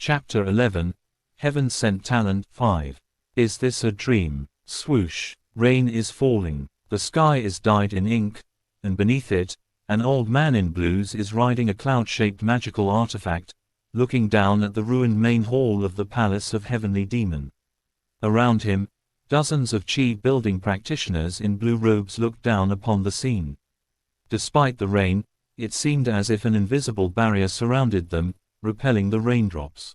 Chapter 11, Heaven Sent Talent 5. Is this a dream? Swoosh. Rain is falling. The sky is dyed in ink, and beneath it, an old man in blues is riding a cloud-shaped magical artifact, looking down at the ruined main hall of the Palace of Heavenly Demon. Around him, dozens of chi-building practitioners in blue robes looked down upon the scene. Despite the rain, it seemed as if an invisible barrier surrounded them, repelling the raindrops.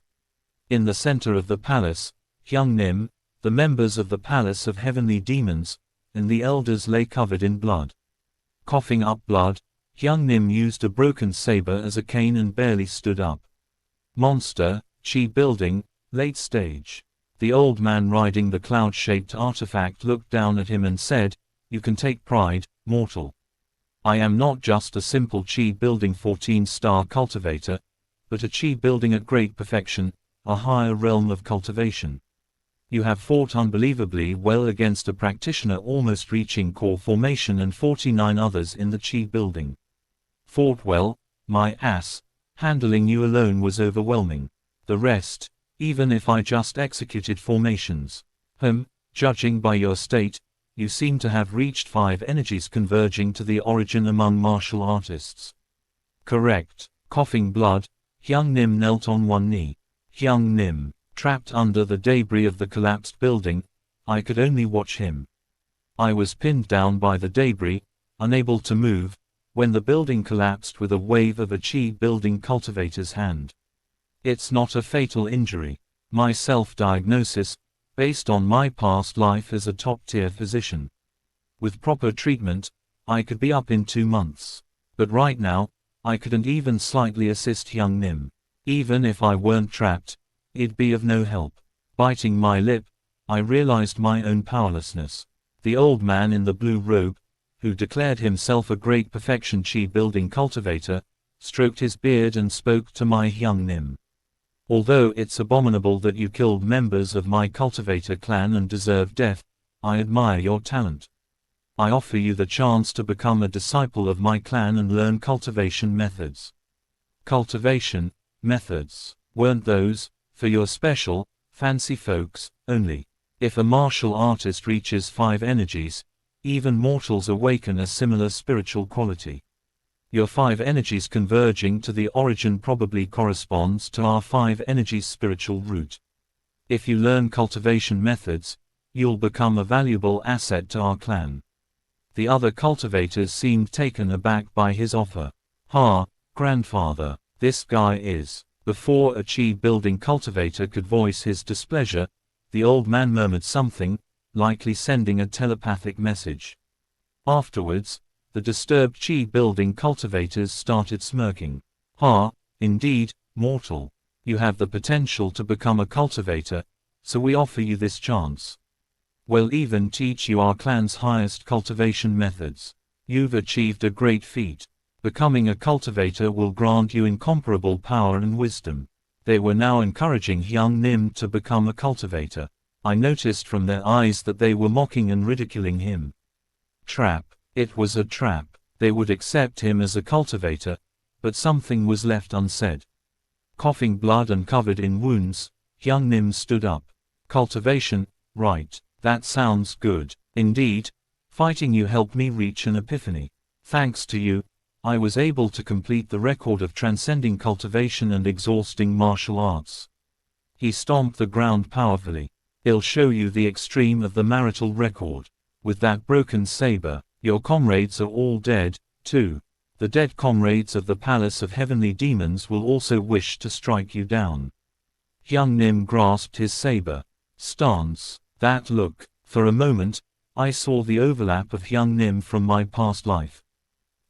In the center of the palace, Hyung Nim, the members of the Palace of Heavenly Demons, and the elders lay covered in blood. Coughing up blood, Hyung Nim used a broken saber as a cane and barely stood up. Monster, Chi building, late stage. The old man riding the cloud-shaped artifact looked down at him and said, "You can take pride, mortal. I am not just a simple Chi building 14-star cultivator, but a Chi building at great perfection, a higher realm of cultivation. You have fought unbelievably well against a practitioner almost reaching core formation and 49 others in the Chi building. Fought well, my ass, handling you alone was overwhelming. The rest, even if I just executed formations. Judging by your state, you seem to have reached 5 energies converging to the origin among martial artists." "Correct." Coughing blood, Hyung Nim knelt on one knee. Hyung Nim, trapped under the debris of the collapsed building, I could only watch him. I was pinned down by the debris, unable to move, when the building collapsed with a wave of a Chi building cultivator's hand. It's not a fatal injury. My self-diagnosis, based on my past life as a top-tier physician. With proper treatment, I could be up in 2 months. But right now, I couldn't even slightly assist Hyung Nim. Even if I weren't trapped, it'd be of no help. Biting my lip, I realized my own powerlessness. The old man in the blue robe, who declared himself a great perfection Chi building cultivator, stroked his beard and spoke to my Hyung Nim. "Although it's abominable that you killed members of my cultivator clan and deserve death, I admire your talent. I offer you the chance to become a disciple of my clan and learn cultivation methods." Cultivation methods. Weren't those, for your special, fancy folks, only? If a martial artist reaches 5 energies, even mortals awaken a similar spiritual quality. Your 5 energies converging to the origin probably corresponds to our 5 energies spiritual root. If you learn cultivation methods, you'll become a valuable asset to our clan. The other cultivators seemed taken aback by his offer. Grandfather, this guy is. Before a Chi building cultivator could voice his displeasure, the old man murmured something, likely sending a telepathic message. Afterwards, the disturbed Chi building cultivators started smirking. Indeed, mortal. You have the potential to become a cultivator, so we offer you this chance. We'll even teach you our clan's highest cultivation methods. You've achieved a great feat. Becoming a cultivator will grant you incomparable power and wisdom. They were now encouraging Hyung Nim to become a cultivator. I noticed from their eyes that they were mocking and ridiculing him. Trap. It was a trap. They would accept him as a cultivator, but something was left unsaid. Coughing blood and covered in wounds, Hyung Nim stood up. "Cultivation, right. That sounds good. Indeed, fighting you helped me reach an epiphany. Thanks to you, I was able to complete the record of transcending cultivation and exhausting martial arts." He stomped the ground powerfully. "I'll show you the extreme of the marital record. With that broken saber, your comrades are all dead, too. The dead comrades of the Palace of Heavenly Demons will also wish to strike you down." Hyung Nim grasped his saber. Stance. That look. For a moment, I saw the overlap of Hyung Nim from my past life.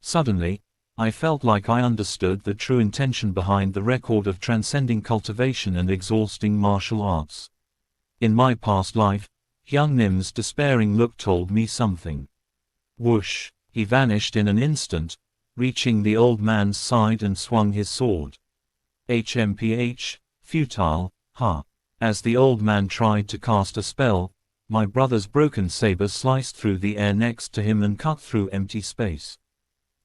Suddenly, I felt like I understood the true intention behind the record of transcending cultivation and exhausting martial arts. In my past life, Hyung Nim's despairing look told me something. Whoosh! He vanished in an instant, reaching the old man's side and swung his sword. HMPH, futile, As the old man tried to cast a spell, my brother's broken saber sliced through the air next to him and cut through empty space.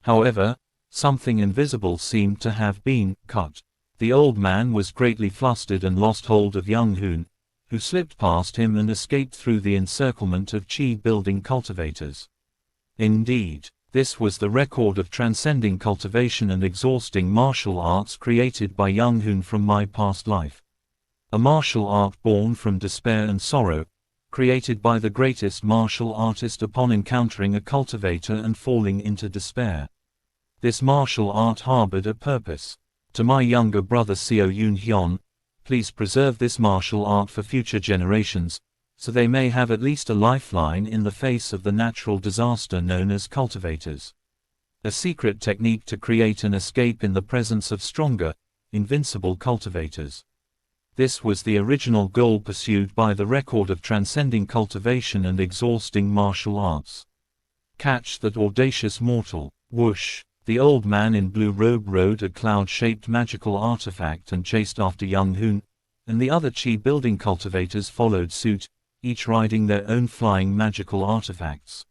However, something invisible seemed to have been cut. The old man was greatly flustered and lost hold of young Hoon, who slipped past him and escaped through the encirclement of chi-building cultivators. Indeed, this was the record of transcending cultivation and exhausting martial arts created by young Hoon from my past life. A martial art born from despair and sorrow, created by the greatest martial artist upon encountering a cultivator and falling into despair. This martial art harbored a purpose. To my younger brother Seo Yoon Hyun, please preserve this martial art for future generations, so they may have at least a lifeline in the face of the natural disaster known as cultivators. A secret technique to create an escape in the presence of stronger, invincible cultivators. This was the original goal pursued by the record of transcending cultivation and exhausting martial arts. Catch that audacious mortal. Whoosh! The old man in blue robe rode a cloud-shaped magical artifact and chased after young Hoon, and the other chi-building cultivators followed suit, each riding their own flying magical artifacts.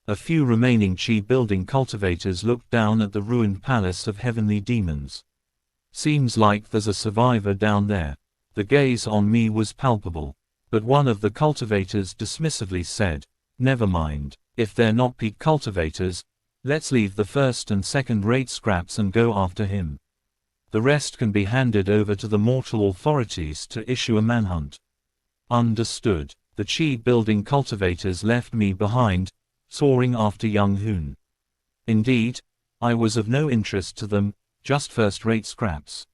A few remaining chi-building cultivators looked down at the ruined palace of heavenly demons. Seems like there's a survivor down there. The gaze on me was palpable, but one of the cultivators dismissively said, "Never mind, if they're not peak cultivators, let's leave the first and second-rate scraps and go after him. The rest can be handed over to the mortal authorities to issue a manhunt." Understood. The chi-building cultivators left me behind, soaring after young Hoon. Indeed, I was of no interest to them, just first-rate scraps.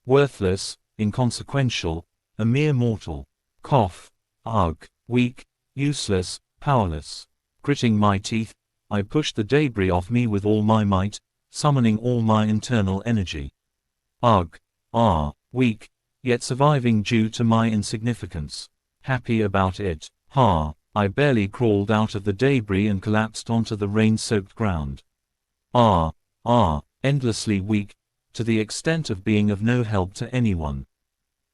Worthless, inconsequential, a mere mortal. Cough. Ugh. Weak, useless, powerless. Gritting my teeth, I pushed the debris off me with all my might, summoning all my internal energy. Ugh. Ah. Weak, yet surviving due to my insignificance. Happy about it. Ha. I barely crawled out of the debris and collapsed onto the rain-soaked ground. Ah. Endlessly weak, to the extent of being of no help to anyone.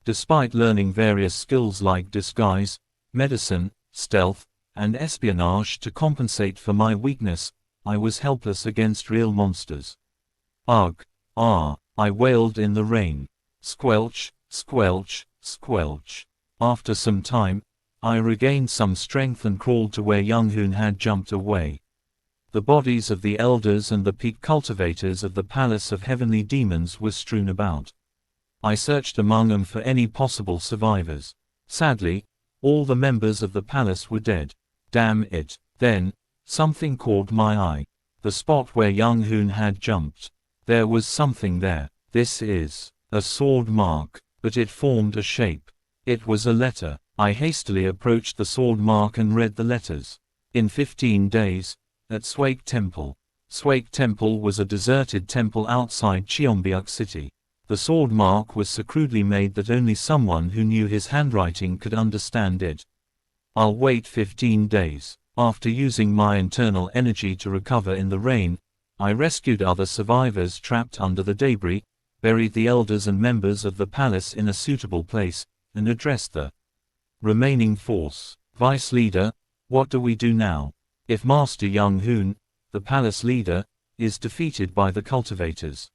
Despite learning various skills like disguise, medicine, stealth, and espionage to compensate for my weakness, I was helpless against real monsters. Ugh. Ah. I wailed in the rain. Squelch, squelch, squelch. After some time, I regained some strength and crawled to where young Hoon had jumped away. The bodies of the elders and the peak cultivators of the palace of heavenly demons were strewn about. I searched among them for any possible survivors. Sadly, all the members of the palace were dead. Damn it. Then, something caught my eye. The spot where young Hoon had jumped. There was something there. This is a sword mark, but it formed a shape. It was a letter. I hastily approached the sword mark and read the letters. In 15 days, at Swake Temple. Swake Temple was a deserted temple outside Cheongbuk City. The sword mark was so crudely made that only someone who knew his handwriting could understand it. I'll wait 15 days. After using my internal energy to recover in the rain, I rescued other survivors trapped under the debris, buried the elders and members of the palace in a suitable place, and addressed the remaining force. Vice leader, what do we do now? If Master Young Hoon, the palace leader, is defeated by the cultivators,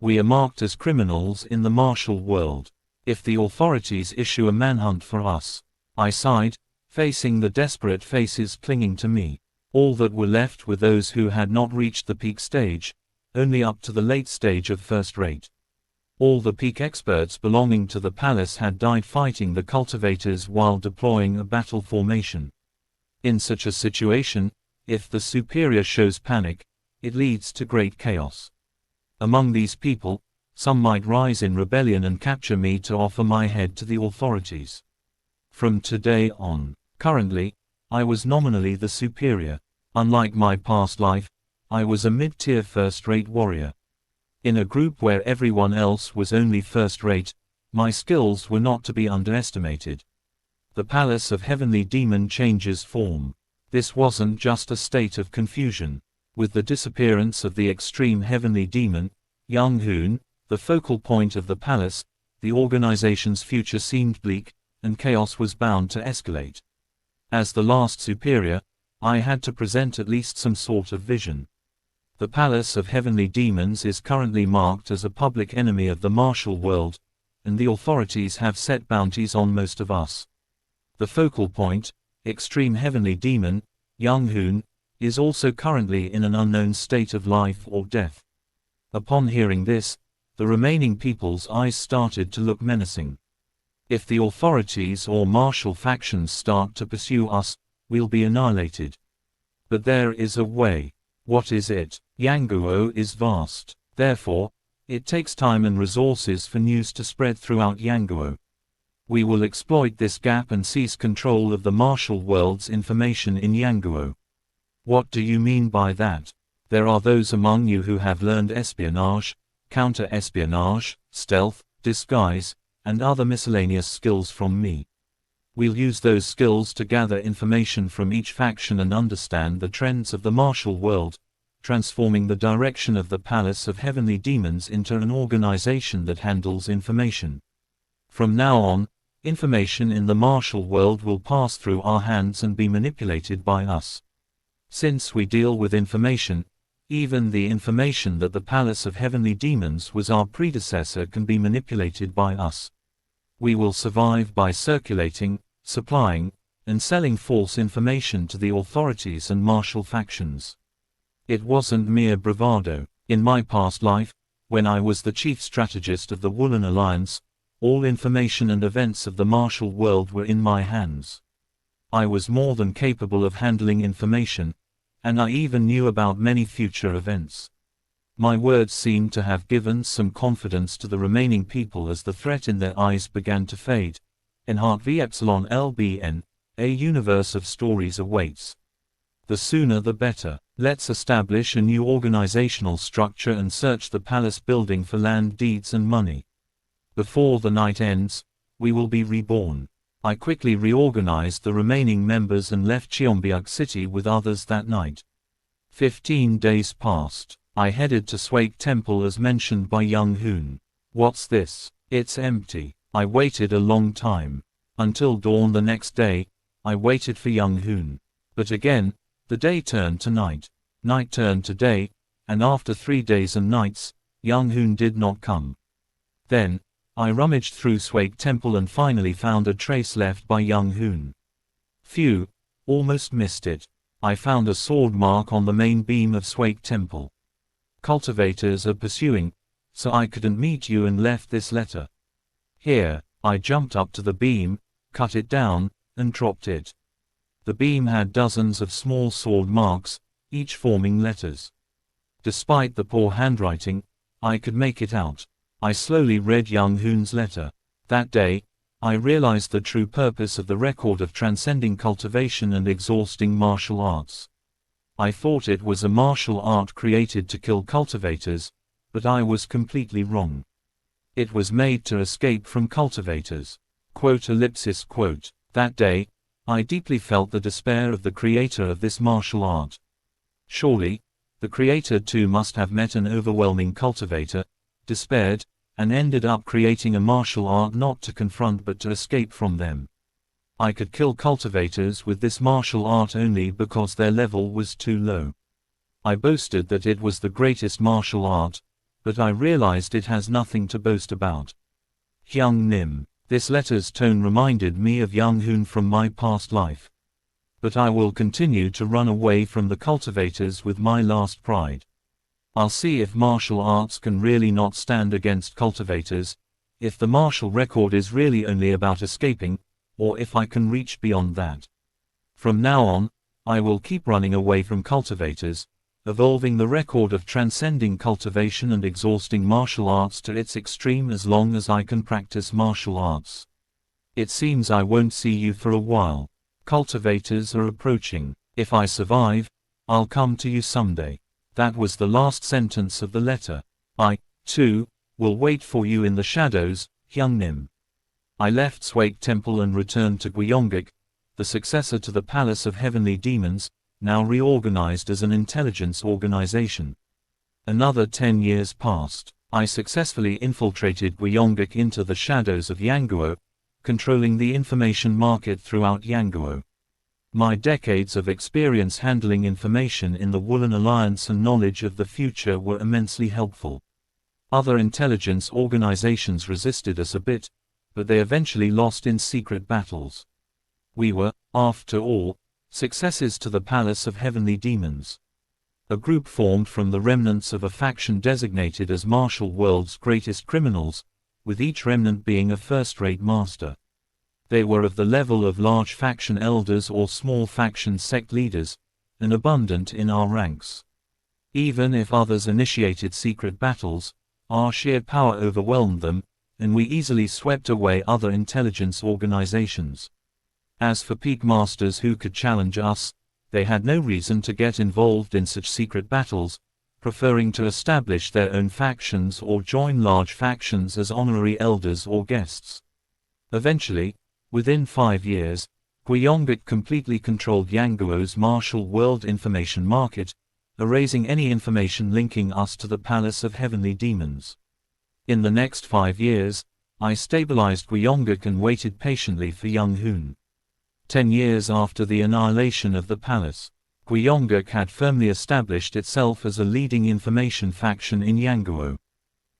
we are marked as criminals in the martial world. If the authorities issue a manhunt for us, I sighed, facing the desperate faces clinging to me. All that were left were those who had not reached the peak stage, only up to the late stage of first rate. All the peak experts belonging to the palace had died fighting the cultivators while deploying a battle formation. In such a situation, if the superior shows panic, it leads to great chaos. Among these people, some might rise in rebellion and capture me to offer my head to the authorities. From today on, currently, I was nominally the superior. Unlike my past life, I was a mid-tier first-rate warrior. In a group where everyone else was only first-rate, my skills were not to be underestimated. The palace of heavenly demon changes form. This wasn't just a state of confusion. With the disappearance of the extreme heavenly demon, Young Hoon, the focal point of the palace, the organization's future seemed bleak, and chaos was bound to escalate. As the last superior, I had to present at least some sort of vision. The Palace of Heavenly Demons is currently marked as a public enemy of the martial world, and the authorities have set bounties on most of us. The focal point, Extreme Heavenly Demon, Young Hoon, is also currently in an unknown state of life or death. Upon hearing this, the remaining people's eyes started to look menacing. If the authorities or martial factions start to pursue us, we'll be annihilated. But there is a way. What is it? Yanguo is vast. Therefore, it takes time and resources for news to spread throughout Yanguo. We will exploit this gap and seize control of the martial world's information in Yanguo. What do you mean by that? There are those among you who have learned espionage, counter-espionage, stealth, disguise, and other miscellaneous skills from me. We'll use those skills to gather information from each faction and understand the trends of the martial world, transforming the direction of the Palace of Heavenly Demons into an organization that handles information. From now on, information in the martial world will pass through our hands and be manipulated by us. Since we deal with information, even the information that the Palace of Heavenly Demons was our predecessor can be manipulated by us. We will survive by circulating, supplying, and selling false information to the authorities and martial factions. It wasn't mere bravado. In my past life, when I was the chief strategist of the Woolen Alliance, all information and events of the martial world were in my hands. I was more than capable of handling information, and I even knew about many future events. My words seemed to have given some confidence to the remaining people as the threat in their eyes began to fade. Enhart v Epsilon LBN, a universe of stories awaits. The sooner the better. Let's establish a new organizational structure and search the palace building for land deeds and money. Before the night ends, we will be reborn. I quickly reorganized the remaining members and left Cheonbyuk City with others that night. 15 days passed. I headed to Swake Temple as mentioned by Young Hoon. What's this? It's empty. I waited a long time. Until dawn the next day, I waited for Young Hoon. But again, the day turned to night. Night turned to day, and after 3 days and nights, Young Hoon did not come. Then, I rummaged through Swake Temple and finally found a trace left by Young Hoon. Phew, almost missed it. I found a sword mark on the main beam of Swake Temple. Cultivators are pursuing, so I couldn't meet you and left this letter. Here, I jumped up to the beam, cut it down, and dropped it. The beam had dozens of small sword marks, each forming letters. Despite the poor handwriting, I could make it out. I slowly read Young Hoon's letter. That day, I realized the true purpose of the record of transcending cultivation and exhausting martial arts. I thought it was a martial art created to kill cultivators, but I was completely wrong. It was made to escape from cultivators. Quote. That day, I deeply felt the despair of the creator of this martial art. Surely, the creator too must have met an overwhelming cultivator, despaired, and ended up creating a martial art not to confront but to escape from them. I could kill cultivators with this martial art only because their level was too low. I boasted that it was the greatest martial art, but I realized it has nothing to boast about. Hyung Nim. This letter's tone reminded me of Young Hoon from my past life. But I will continue to run away from the cultivators with my last pride. I'll see if martial arts can really not stand against cultivators, if the martial record is really only about escaping, or if I can reach beyond that. From now on, I will keep running away from cultivators, evolving the record of transcending cultivation and exhausting martial arts to its extreme as long as I can practice martial arts. It seems I won't see you for a while. Cultivators are approaching. If I survive, I'll come to you someday. That was the last sentence of the letter. I, too, will wait for you in the shadows, Hyung Nim. I left Swake Temple and returned to Gyeongguk, the successor to the Palace of Heavenly Demons, now reorganized as an intelligence organization. Another 10 years passed. I successfully infiltrated Gyeongguk into the shadows of Yanguo, controlling the information market throughout Yanguo. My decades of experience handling information in the Woolen Alliance and knowledge of the future were immensely helpful. Other intelligence organizations resisted us a bit, but they eventually lost in secret battles. We were, after all, successors to the Palace of Heavenly Demons. A group formed from the remnants of a faction designated as Martial World's greatest criminals, with each remnant being a first-rate master. They were of the level of large faction elders or small faction sect leaders, and abundant in our ranks. Even if others initiated secret battles, our sheer power overwhelmed them, and we easily swept away other intelligence organizations. As for peak masters who could challenge us, they had no reason to get involved in such secret battles, preferring to establish their own factions or join large factions as honorary elders or guests. Eventually, within 5 years, Guyongut completely controlled Yanguo's martial world information market, erasing any information linking us to the Palace of Heavenly Demons. In the next 5 years, I stabilized Guyongut and waited patiently for young Hoon. 10 years after the annihilation of the palace, Guyongut had firmly established itself as a leading information faction in Yanguo.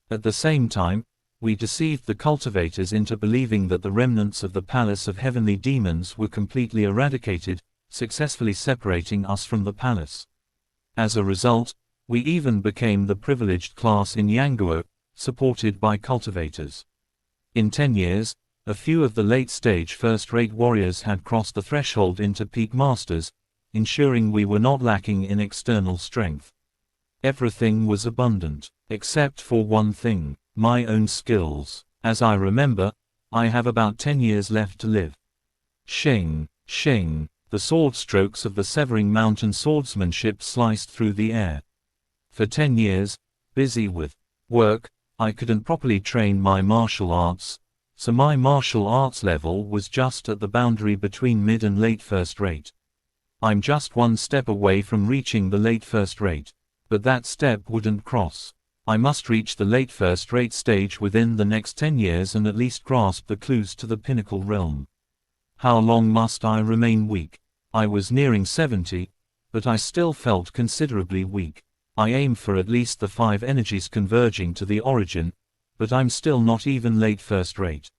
At the same time, we deceived the cultivators into believing that the remnants of the Palace of Heavenly Demons were completely eradicated, successfully separating us from the palace. As a result, we even became the privileged class in Yanguo, supported by cultivators. In 10 years, a few of the late-stage first-rate warriors had crossed the threshold into peak masters, ensuring we were not lacking in external strength. Everything was abundant, except for one thing, my own skills. As I remember, I have about 10 years left to live. Shing, shing, the sword strokes of the Severing Mountain swordsmanship sliced through the air. For 10 years, busy with work, I couldn't properly train my martial arts, so my martial arts level was just at the boundary between mid and late first rate. I'm just one step away from reaching the late first rate, but that step wouldn't cross. I must reach the late first rate stage within the next 10 years and at least grasp the clues to the pinnacle realm. How long must I remain weak? I was nearing 70, but I still felt considerably weak. I aim for at least the 5 energies converging to the origin, but I'm still not even late first rate.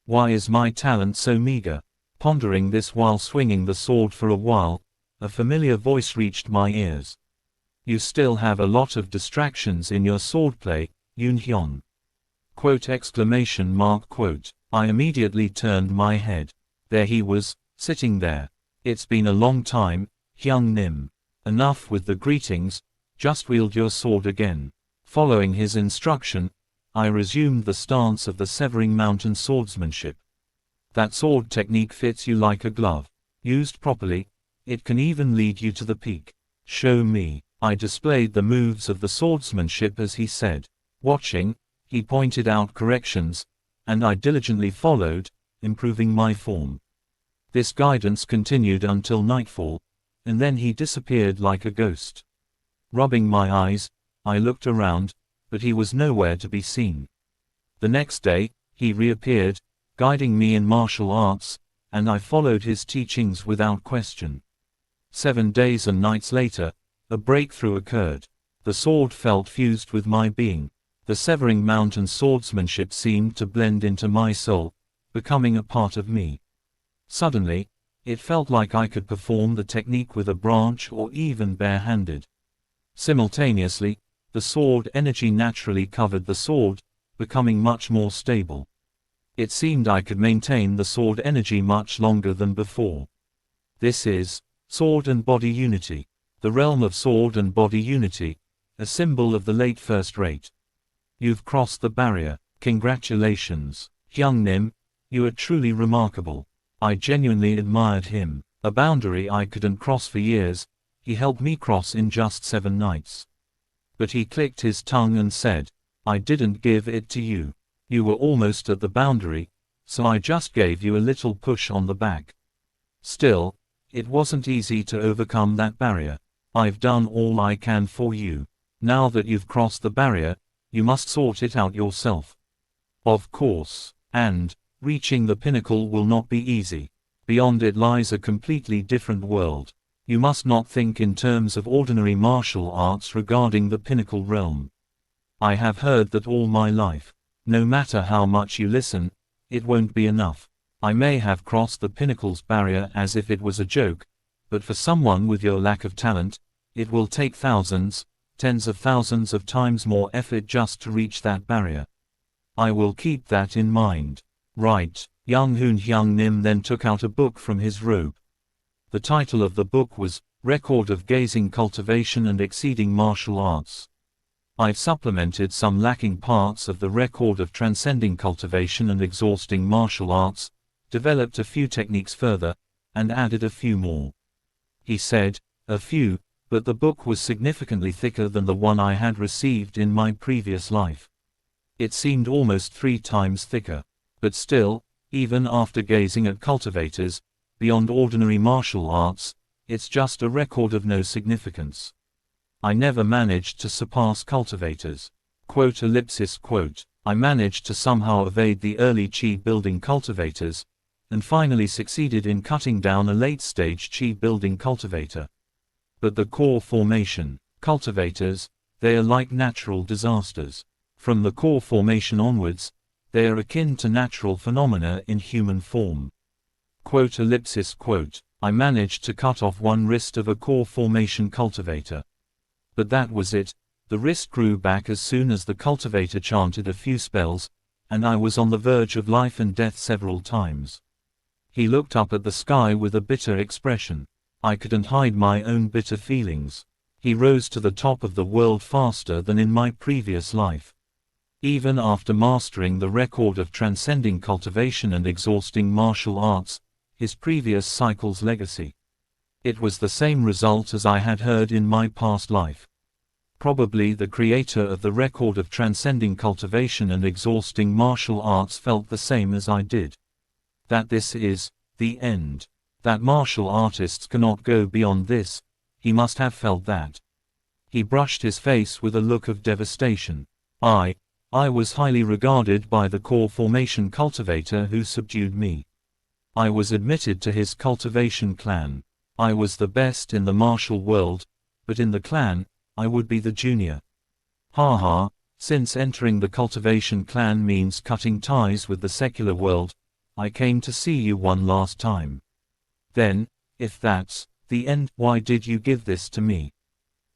Why is my talent so meager? Pondering this while swinging the sword for a while, a familiar voice reached my ears. You still have a lot of distractions in your swordplay, Yoon Hyun. Quote exclamation mark quote. I immediately turned my head. There he was, sitting there. It's been a long time, Hyung Nim. Enough with the greetings, just wield your sword again. Following his instruction, I resumed the stance of the Severing Mountain swordsmanship. That sword technique fits you like a glove. Used properly, it can even lead you to the peak. Show me. I displayed the moves of the swordsmanship as he said. Watching, he pointed out corrections, and I diligently followed, improving my form. This guidance continued until nightfall, and then he disappeared like a ghost. Rubbing my eyes, I looked around, but he was nowhere to be seen. The next day, he reappeared, guiding me in martial arts, and I followed his teachings without question. 7 days and nights later, a breakthrough occurred. The sword felt fused with my being. The Severing Mountain swordsmanship seemed to blend into my soul, becoming a part of me. Suddenly, it felt like I could perform the technique with a branch or even bare-handed. Simultaneously, the sword energy naturally covered the sword, becoming much more stable. It seemed I could maintain the sword energy much longer than before. This is sword and body unity. The realm of sword and body unity, a symbol of the late first rate. You've crossed the barrier. Congratulations. Hyung Nim, you are truly remarkable. I genuinely admired him. A boundary I couldn't cross for years, he helped me cross in just 7 nights. But he clicked his tongue and said, I didn't give it to you. You were almost at the boundary, so I just gave you a little push on the back. Still, it wasn't easy to overcome that barrier. I've done all I can for you. Now that you've crossed the barrier, you must sort it out yourself. Of course. And reaching the pinnacle will not be easy. Beyond it lies a completely different world. You must not think in terms of ordinary martial arts regarding the pinnacle realm. I have heard that all my life. No matter how much you listen, it won't be enough. I may have crossed the pinnacle's barrier as if it was a joke, but for someone with your lack of talent, it will take thousands, tens of thousands of times more effort just to reach that barrier. I will keep that in mind. Right. Young Hoon Hyung Nim then took out a book from his robe. The title of the book was, Record of Gazing Cultivation and Exceeding Martial Arts. I've supplemented some lacking parts of the Record of Transcending Cultivation and Exhausting Martial Arts, developed a few techniques further, and added a few more. He said, a few, but the book was significantly thicker than the one I had received in my previous life. It seemed almost 3 times thicker. But still, even after gazing at cultivators, beyond ordinary martial arts, it's just a record of no significance. I never managed to surpass cultivators. Quote. I managed to somehow evade the early chi building cultivators, and finally succeeded in cutting down a late-stage chi building cultivator. But the core formation cultivators, they are like natural disasters. From the core formation onwards, they are akin to natural phenomena in human form. Quote. I managed to cut off one wrist of a core formation cultivator. But that was it. The wrist grew back as soon as the cultivator chanted a few spells, and I was on the verge of life and death several times. He looked up at the sky with a bitter expression. I couldn't hide my own bitter feelings. He rose to the top of the world faster than in my previous life. Even after mastering the record of transcending cultivation and exhausting martial arts, his previous cycle's legacy. It was the same result as I had heard in my past life. Probably the creator of the record of transcending cultivation and exhausting martial arts felt the same as I did. That this is the end. That martial artists cannot go beyond this, he must have felt that. He brushed his face with a look of devastation. I was highly regarded by the core formation cultivator who subdued me. I was admitted to his cultivation clan. I was the best in the martial world, but in the clan, I would be the junior. Ha, since entering the cultivation clan means cutting ties with the secular world, I came to see you one last time. Then, if that's the end, why did you give this to me?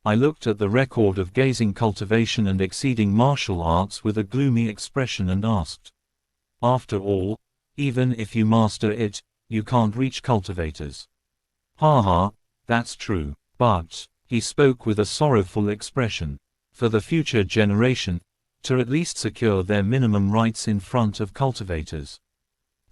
I looked at the record of gazing cultivation and exceeding martial arts with a gloomy expression and asked. After all, even if you master it, you can't reach cultivators. Ha, that's true. But, he spoke with a sorrowful expression, for the future generation, to at least secure their minimum rights in front of cultivators.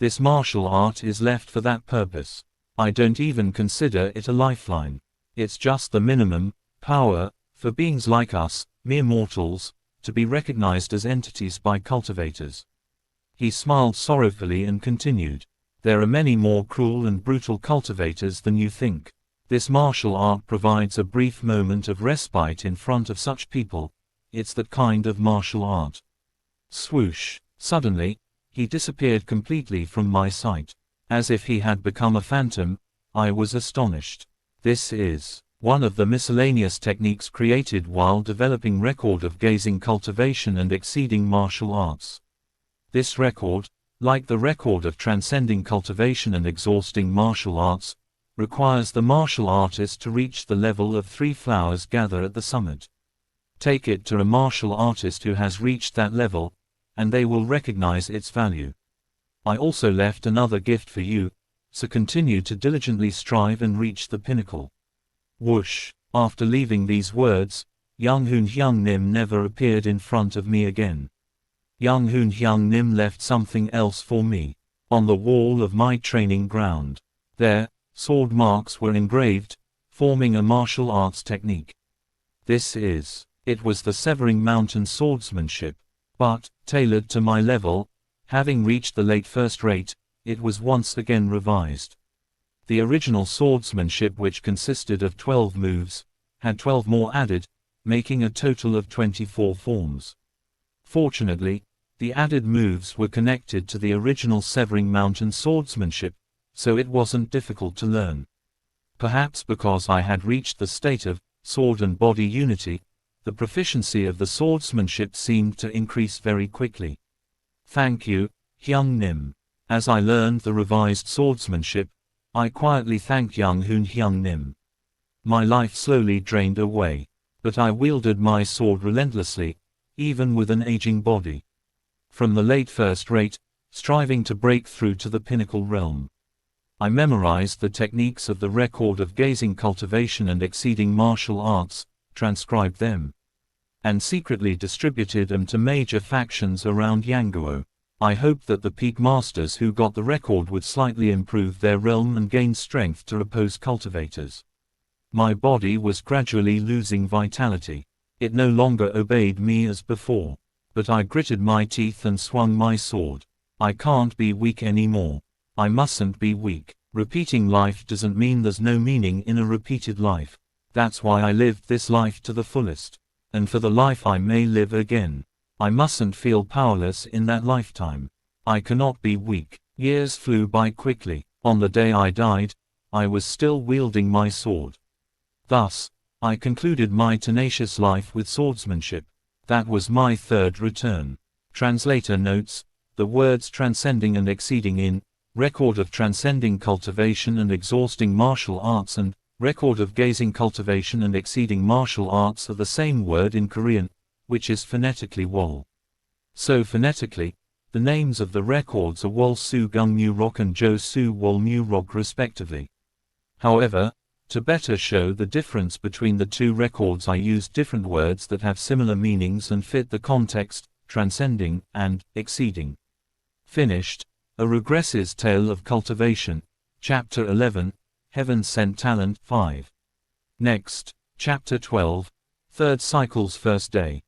This martial art is left for that purpose. I don't even consider it a lifeline. It's just the minimum power, for beings like us, mere mortals, to be recognized as entities by cultivators. He smiled sorrowfully and continued. There are many more cruel and brutal cultivators than you think. This martial art provides a brief moment of respite in front of such people. It's that kind of martial art. Swoosh. Suddenly, he disappeared completely from my sight. As if he had become a phantom, I was astonished. This is one of the miscellaneous techniques created while developing record of gazing cultivation and exceeding martial arts. This record, like the record of transcending cultivation and exhausting martial arts, requires the martial artist to reach the level of 3 flowers gather at the summit. Take it to a martial artist who has reached that level, and they will recognize its value. I also left another gift for you, so continue to diligently strive and reach the pinnacle. Whoosh. After leaving these words, Young Hoon Hyung Nim never appeared in front of me again. Young Hoon Hyung Nim left something else for me. On the wall of my training ground. There, sword marks were engraved, forming a martial arts technique. It was the Severing Mountain swordsmanship. But, tailored to my level, having reached the late first rate, it was once again revised. The original swordsmanship, which consisted of 12 moves, had 12 more added, making a total of 24 forms. Fortunately, the added moves were connected to the original Severing Mountain swordsmanship, so it wasn't difficult to learn. Perhaps because I had reached the state of sword and body unity, the proficiency of the swordsmanship seemed to increase very quickly. Thank you, Hyung Nim. As I learned the revised swordsmanship, I quietly thanked young Hoon Hyung Nim. My life slowly drained away, but I wielded my sword relentlessly, even with an aging body. From the late first rate, striving to break through to the pinnacle realm. I memorized the techniques of the record of gazing cultivation and exceeding martial arts, transcribed them, and secretly distributed them to major factions around Yanguo. I hoped that the peak masters who got the record would slightly improve their realm and gain strength to oppose cultivators. My body was gradually losing vitality. It no longer obeyed me as before. But I gritted my teeth and swung my sword. I can't be weak anymore. I mustn't be weak. Repeating life doesn't mean there's no meaning in a repeated life. That's why I lived this life to the fullest. And for the life I may live again, I mustn't feel powerless in that lifetime. I cannot be weak. Years flew by quickly. On the day I died, I was still wielding my sword. Thus, I concluded my tenacious life with swordsmanship. That was my third return. Translator notes, the words transcending and exceeding in, record of transcending cultivation and exhausting martial arts and, record of gazing cultivation and exceeding martial arts are the same word in Korean, which is phonetically wol. So phonetically, the names of the records are Wol Su Gung Mu Rok and Jo Su Wol Mu Rok respectively. However, to better show the difference between the two records I used different words that have similar meanings and fit the context, transcending, and exceeding. Finished, A Regressor's Tale of Cultivation, Chapter 11, Heaven Sent Talent 5. Next, Chapter 12, Third Cycle's First Day.